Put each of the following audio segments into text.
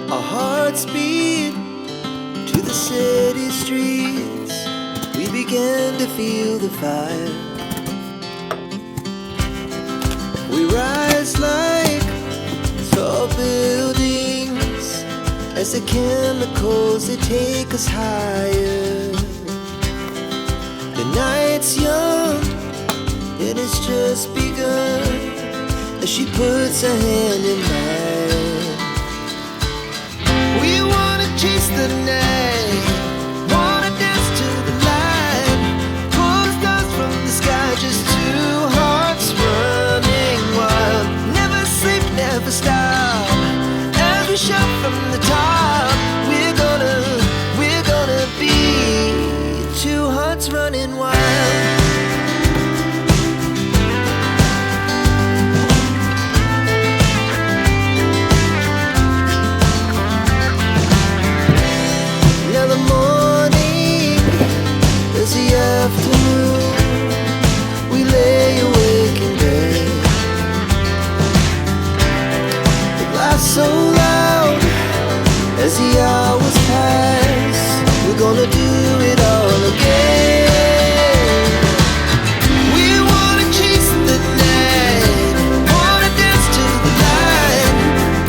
Our hearts beat to the city streets. We began to feel the fire. We rise like tall buildings as the chemicals, they take us higher. The night's young and it's just begun as she puts her hand in mine. We wanna chase the night, wanna dance to the light, pull stars from the sky, just two hearts running wild. Never sleep, never stop, as we shout from the top. We're gonna be two hearts running wild. Afternoon, we lay awake in bed. It laughs so loud as the hours pass. We're gonna do it all again. We wanna chase the night, wanna dance to the light,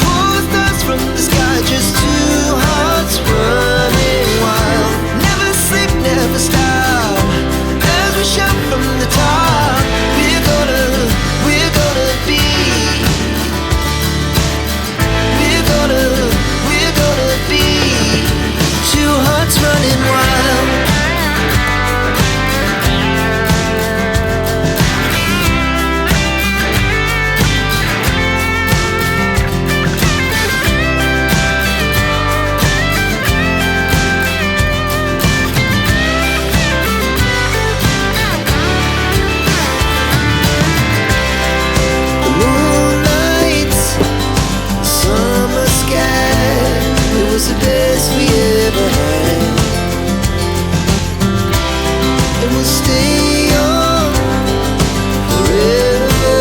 pull the stars from the sky, just two hearts running wild. Never sleep, never stop, shout from the top. We're gonna be, we're gonna be two hearts running wild. The best we ever had, and we'll stay on forever.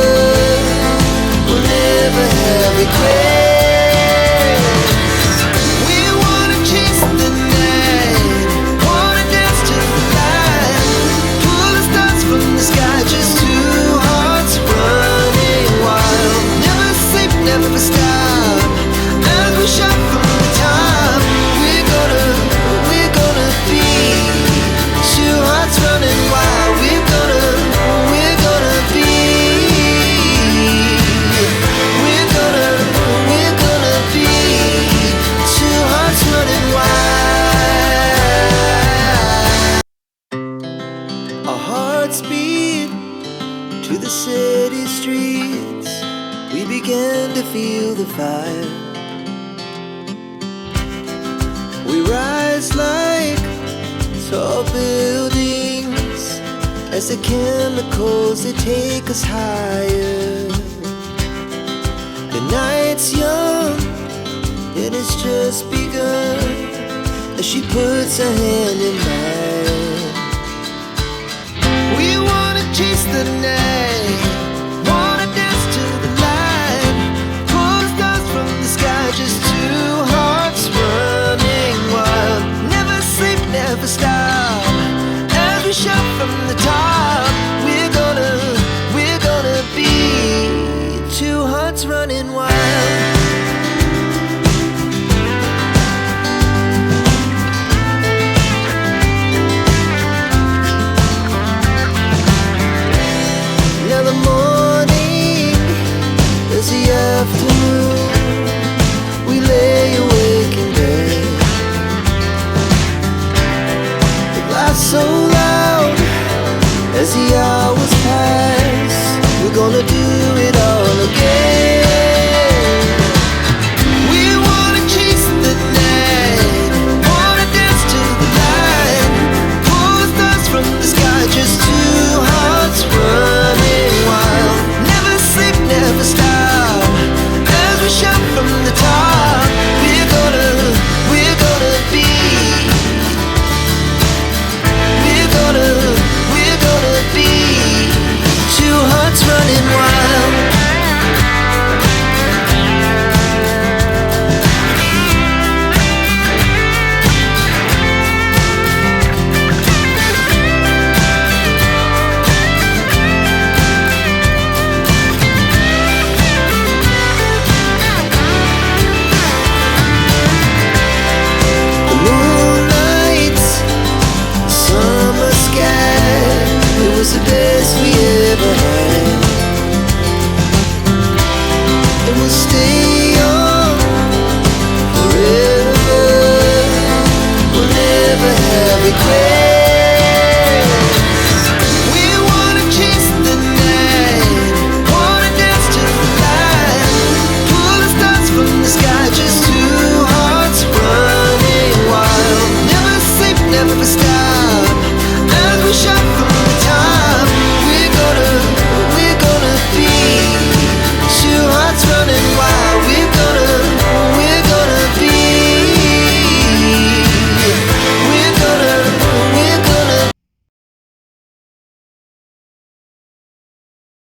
We'll never have regrets. We wanna chase the night, wanna dance to the light, pull the stars from the sky, just two hearts running wild. Never sleep, never stop, as we shout from the top. Running wild, we're gonna be, we're gonna be two hearts running wild. Our hearts beat to the city streets. We began to feel the fire. We rise like tall buildings as the chemicals, they take us higher. The night's young and it's just begun as she puts her hand in mine. We wanna chase the night,